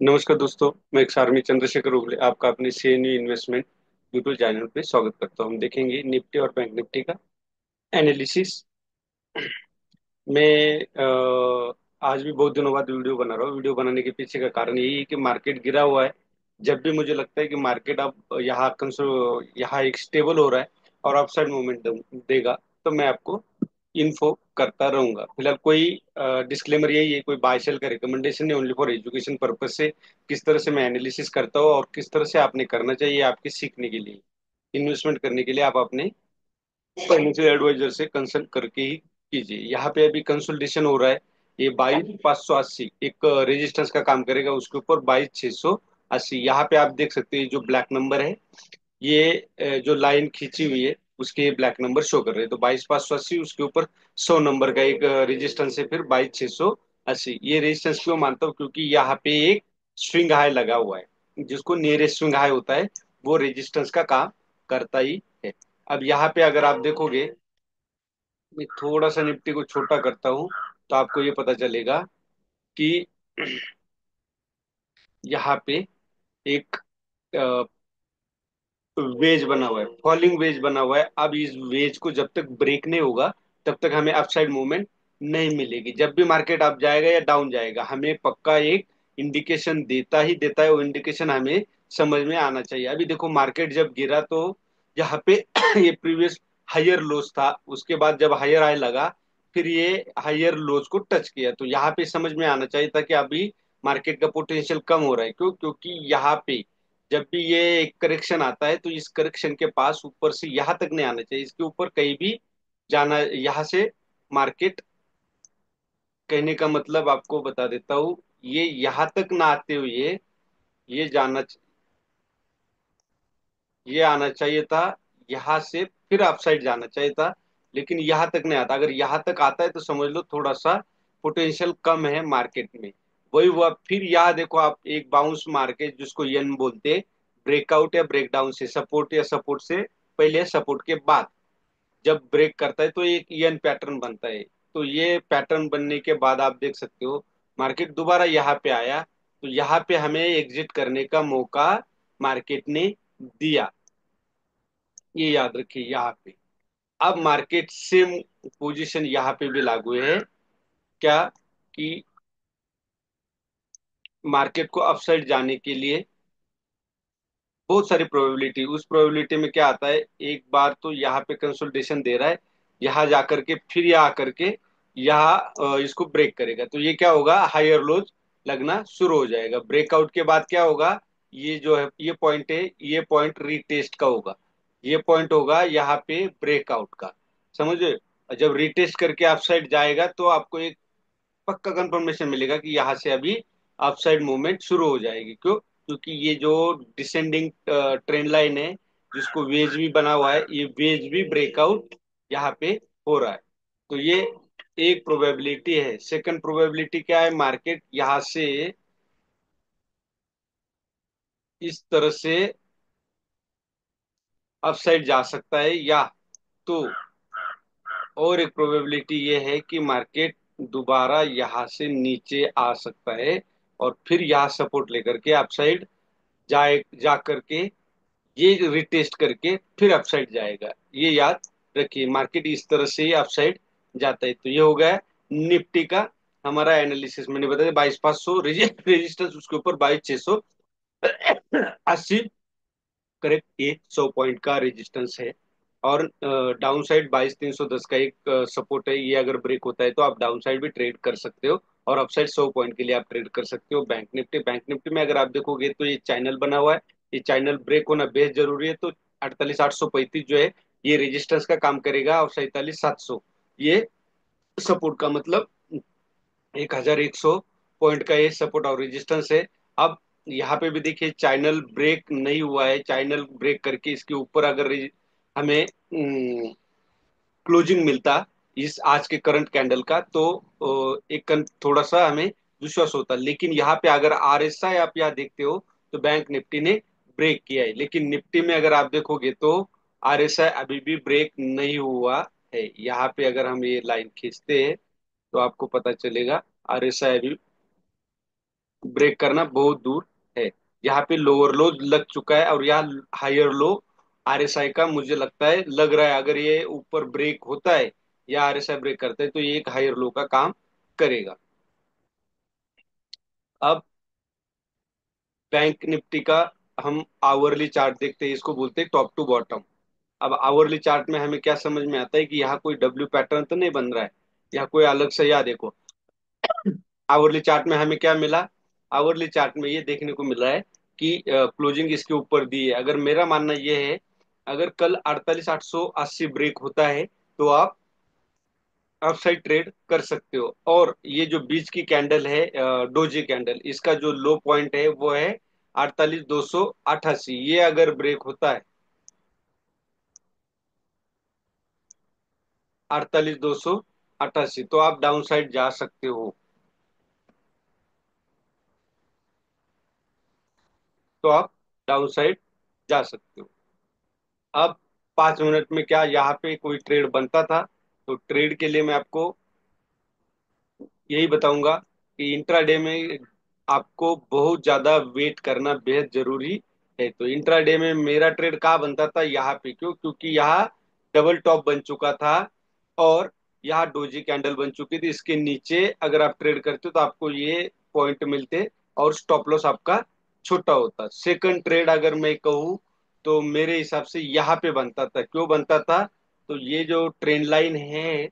नमस्कार दोस्तों, मैं एक्सारमी चंद्रशेखर उगले आपका अपने सीएनयू इन्वेस्टमेंट यूट्यूब चैनल पे स्वागत करता हूँ। हम देखेंगे निफ्टी और बैंक निफ्टी का एनालिसिस। मैं आज भी बहुत दिनों बाद वीडियो बना रहा हूँ। वीडियो बनाने के पीछे का कारण यही है कि मार्केट गिरा हुआ है। जब भी मुझे लगता है कि मार्केट अब यहाँ एक स्टेबल हो रहा है और अपसाइड मूवमेंट देगा, तो मैं आपको इन्फो करता रहूंगा। फिलहाल कोई डिस्क्लेमर यही है, कोई बाय सेल का रिकमेंडेशन नहीं, ओनली फॉर एजुकेशन पर्पज से किस तरह से मैं एनालिसिस करता हूँ और किस तरह से आपने करना चाहिए आपके सीखने के लिए। इन्वेस्टमेंट करने के लिए आप अपने फाइनेंशियल एडवाइजर से कंसल्ट करके ही कीजिए। यहाँ पे अभी कंसल्टेशन हो रहा है। ये 22,580 एक रेजिस्टेंस का काम करेगा, उसके ऊपर 22,680। यहाँ पे आप देख सकते हैं जो ब्लैक नंबर है, ये जो लाइन खींची हुई है उसके ब्लैक नंबर शो कर रहे हैं। तो 22,580 उसके ऊपर 100 नंबर का एक रेजिस्टेंस है, फिर 22,680। ये रेजिस्टेंस क्यों मानता हूँ? क्योंकि यहाँ पे एक स्विंग हाई लगा हुआ है, जिसको नियरेस्ट स्विंग हाई होता है वो रेजिस्टेंस का काम करता ही है। अब यहाँ पे अगर आप देखोगे, मैं थोड़ा सा निफ्टी को छोटा करता हूँ तो आपको ये पता चलेगा कि यहाँ पे एक वेज बना हुआ है, फॉलिंग वेज बना हुआ है। अब इस वेज को जब तक ब्रेक नहीं होगा तब तक हमें अपसाइड मूवमेंट नहीं मिलेगी। जब भी मार्केट अप जाएगा या डाउन जाएगा, हमें पक्का एक इंडिकेशन देता ही देता है। वो इंडिकेशन हमें समझ में आना चाहिए। अभी देखो, मार्केट जब गिरा तो यहाँ पे ये प्रीवियस हायर लोज था, उसके बाद जब हायर हाई लगा फिर ये हायर लोज को टच किया। तो यहाँ पे समझ में आना चाहिए था कि अभी मार्केट का पोटेंशियल कम हो रहा है। क्यों? क्योंकि यहाँ पे जब भी ये एक करेक्शन आता है तो इस करेक्शन के पास ऊपर से यहाँ तक नहीं आना चाहिए, इसके ऊपर कहीं भी जाना। यहाँ से मार्केट, कहने का मतलब आपको बता देता हूँ, ये यहाँ तक ना आते हुए ये जाना, ये आना चाहिए था यहाँ से, फिर अपसाइड जाना चाहिए था। लेकिन यहाँ तक नहीं आता। अगर यहाँ तक आता है तो समझ लो थोड़ा सा पोटेंशियल कम है मार्केट में। वही हुआ, फिर यहाँ देखो आप, एक बाउंस मार्केट जिसको यन बोलते, ब्रेकआउट या ब्रेकडाउन से, सपोर्ट या सपोर्ट से पहले, सपोर्ट के बाद जब ब्रेक करता है तो एक यन पैटर्न बनता है। तो ये पैटर्न बनने के बाद आप देख सकते हो मार्केट दोबारा यहाँ पे आया, तो यहाँ पे हमें एग्जिट करने का मौका मार्केट ने दिया। ये याद रखिए यहाँ पे। अब मार्केट सेम पोजीशन यहाँ पे भी लागू है क्या, कि मार्केट को अपसाइड जाने के लिए बहुत सारी प्रोबेबिलिटी, उस प्रोबेबिलिटी में क्या आता है, एक बार तो यहाँ पे कंसोलिडेशन दे रहा है, यहाँ जाकर के फिर यहाँ आकर के यहाँ इसको ब्रेक करेगा, तो ये क्या होगा, हायर लोज लगना शुरू हो जाएगा। ब्रेकआउट के बाद क्या होगा, ये जो है ये पॉइंट है, ये पॉइंट रीटेस्ट का होगा, ये पॉइंट होगा यहाँ पे ब्रेकआउट का। समझे? जब रिटेस्ट करके अपसाइड जाएगा तो आपको एक पक्का कंफर्मेशन मिलेगा कि यहाँ से अभी अपसाइड मूवमेंट शुरू हो जाएगी। क्यों? क्योंकि ये जो डिसेंडिंग ट्रेंड लाइन है, जिसको वेज भी बना हुआ है, ये वेज भी ब्रेकआउट यहाँ पे हो रहा है। तो ये एक प्रोबेबिलिटी है। सेकंड प्रोबेबिलिटी क्या है, मार्केट यहाँ से इस तरह से अपसाइड जा सकता है, या तो और एक प्रोबेबिलिटी ये है कि मार्केट दोबारा यहाँ से नीचे आ सकता है और फिर यहाँ सपोर्ट लेकर के अपसाइड जाए, जा करके ये रिटेस्ट करके फिर अपसाइड जाएगा। ये याद रखिए, मार्केट इस तरह से ही अपसाइड जाता है। तो ये हो गया निफ्टी का हमारा एनालिसिस। मैंने बताया 22,500 रेजिस्टेंस, उसके ऊपर 22,680 करेक्ट, ये 100 पॉइंट का रेजिस्टेंस है। और डाउन साइड 22,310 का एक सपोर्ट है। ये अगर ब्रेक होता है तो आप डाउन साइड भी ट्रेड कर सकते हो, और अपसाइड 100 पॉइंट के लिए आप ट्रेड कर सकते हो। बैंक निफ्टी में अगर आप देखोगे तो ये चैनल बना हुआ है, ये चैनल ब्रेक होना बेहद जरूरी है। तो 48,835 जो है ये रेजिस्टेंस का काम करेगा, और 47,700 ये सपोर्ट का, मतलब 1,100 पॉइंट का ये सपोर्ट और रेजिस्टेंस है। अब यहाँ पे भी देखिए चैनल ब्रेक नहीं हुआ है। चैनल ब्रेक करके इसके ऊपर अगर हमें क्लोजिंग मिलता इस आज के करंट कैंडल का, तो थोड़ा सा हमें विश्वास होता। लेकिन यहाँ पे अगर आरएसआई आप यहाँ देखते हो तो बैंक निफ्टी ने ब्रेक किया है, लेकिन निफ्टी में अगर आप देखोगे तो आरएसआई अभी भी ब्रेक नहीं हुआ है। यहाँ पे अगर हम ये लाइन खींचते हैं तो आपको पता चलेगा आरएसआई अभी ब्रेक करना बहुत दूर है। यहाँ पे लोअर लो लग चुका है और यहाँ हायर लो आरएसआई का मुझे लगता है लग रहा है। अगर ये ऊपर ब्रेक होता है या आरएसआई ब्रेक करता है तो ये एक हायर लो का काम करेगा। अब बैंक निफ्टी का हम आवरली चार्ट देखते हैं, इसको बोलते हैं टॉप टू बॉटम। अब आवरली चार्ट में हमें क्या समझ में आता है कि यहाँ कोई डब्ल्यू पैटर्न तो नहीं बन रहा है, यहाँ कोई अलग से, या देखो आवरली चार्ट में हमें क्या मिला। आवरली चार्ट में ये देखने को मिल रहा है कि क्लोजिंग इसके ऊपर दी है। अगर मेरा मानना ये है, अगर कल 48,880 ब्रेक होता है तो आप अपसाइड ट्रेड कर सकते हो। और ये जो बीच की कैंडल है डोजी कैंडल, इसका जो लो पॉइंट है वो है 48,288। ये अगर ब्रेक होता है 48,288 तो आप डाउन साइड जा सकते हो। तो आप डाउन साइड जा सकते हो। अब 5 मिनट में क्या यहाँ पे कोई ट्रेड बनता था, तो ट्रेड के लिए मैं आपको यही बताऊंगा कि इंट्राडे में आपको बहुत ज्यादा वेट करना बेहद जरूरी है। तो इंट्राडे में मेरा ट्रेड कहाँ बनता था, यहाँ पे। क्यों? क्योंकि यहाँ डबल टॉप बन चुका था और यहाँ डोजी कैंडल बन चुकी थी। इसके नीचे अगर आप ट्रेड करते हो तो आपको ये पॉइंट मिलते और स्टॉप लॉस आपका छोटा होता। सेकंड ट्रेड अगर मैं कहूँ तो मेरे हिसाब से यहाँ पे बनता था। क्यों बनता था? तो ये जो ट्रेंड लाइन है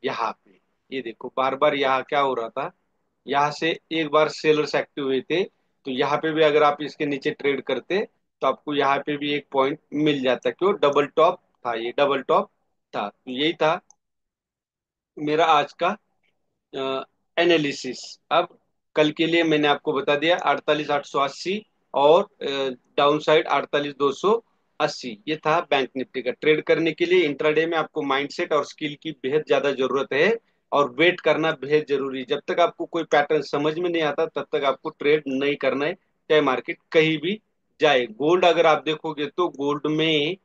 यहाँ पे, ये देखो बार बार यहाँ क्या हो रहा था, यहाँ से एक बार सेलर्स एक्टिव हुए थे, तो यहाँ पे भी अगर आप इसके नीचे ट्रेड करते तो आपको यहाँ पे भी एक पॉइंट मिल जाता। क्यों? डबल टॉप था, ये डबल टॉप था। तो यही था मेरा आज का एनालिसिस। अब कल के लिए मैंने आपको बता दिया 48,880 और डाउन साइड 48,280। ये था बैंक निफ्टी का। ट्रेड करने के लिए इंट्राडे में आपको माइंडसेट और स्किल की बेहद ज्यादा जरूरत है और वेट करना बेहद जरूरी है। जब तक आपको कोई पैटर्न समझ में नहीं आता तब तक आपको ट्रेड नहीं करना है, चाहे मार्केट कहीं भी जाए। गोल्ड अगर आप देखोगे तो गोल्ड में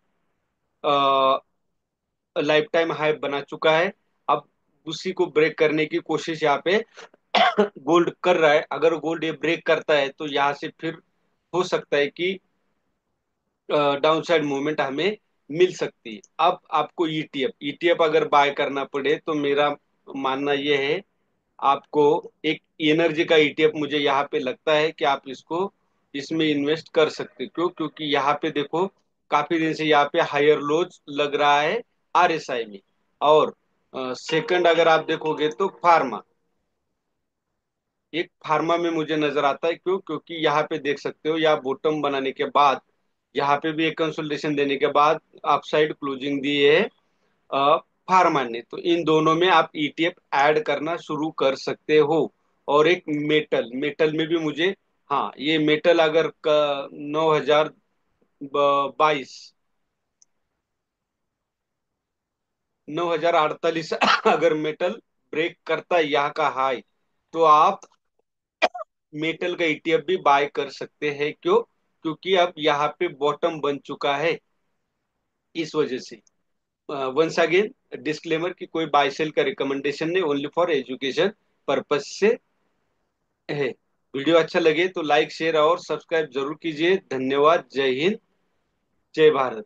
लाइफ टाइम हाई बना चुका है। अब उसी को ब्रेक करने की कोशिश यहाँ पे गोल्ड कर रहा है। अगर गोल्ड ये ब्रेक करता है तो यहाँ से फिर हो सकता है कि डाउन साइड मूवमेंट हमें मिल सकती है। अब आपको ईटीएफ ईटीएफ अगर बाय करना पड़े तो मेरा मानना यह है, आपको एक एनर्जी का ईटीएफ मुझे यहाँ पे लगता है कि आप इसको इसमें इन्वेस्ट कर सकते हो। क्यों? क्योंकि यहाँ पे देखो काफी दिन से यहाँ पे हायर लोज लग रहा है आरएसआई में। और सेकंड अगर आप देखोगे तो फार्मा, एक फार्मा में मुझे नजर आता है। क्यों? क्योंकि यहाँ पे देख सकते हो, यहाँ बॉटम बनाने के बाद यहाँ पे भी एक कंसोलिडेशन देने के बाद अपसाइड क्लोजिंग दी है अ, फार्मा ने। तो इन दोनों में आप ईटीएफ ऐड करना शुरू कर सकते हो। और एक मेटल, मेटल में भी मुझे, हाँ ये मेटल अगर 9,022, 9,048 अगर मेटल ब्रेक करता है यहाँ का हाई तो आप मेटल का ईटीएफ भी बाय कर सकते हैं। क्यों? क्योंकि अब यहाँ पे बॉटम बन चुका है, इस वजह से। वंस अगेन डिस्क्लेमर कि कोई बाय सेल का रिकमेंडेशन नहीं, ओनली फॉर एजुकेशन पर्पज से है। वीडियो अच्छा लगे तो लाइक शेयर और सब्सक्राइब जरूर कीजिए। धन्यवाद। जय हिंद, जय भारत।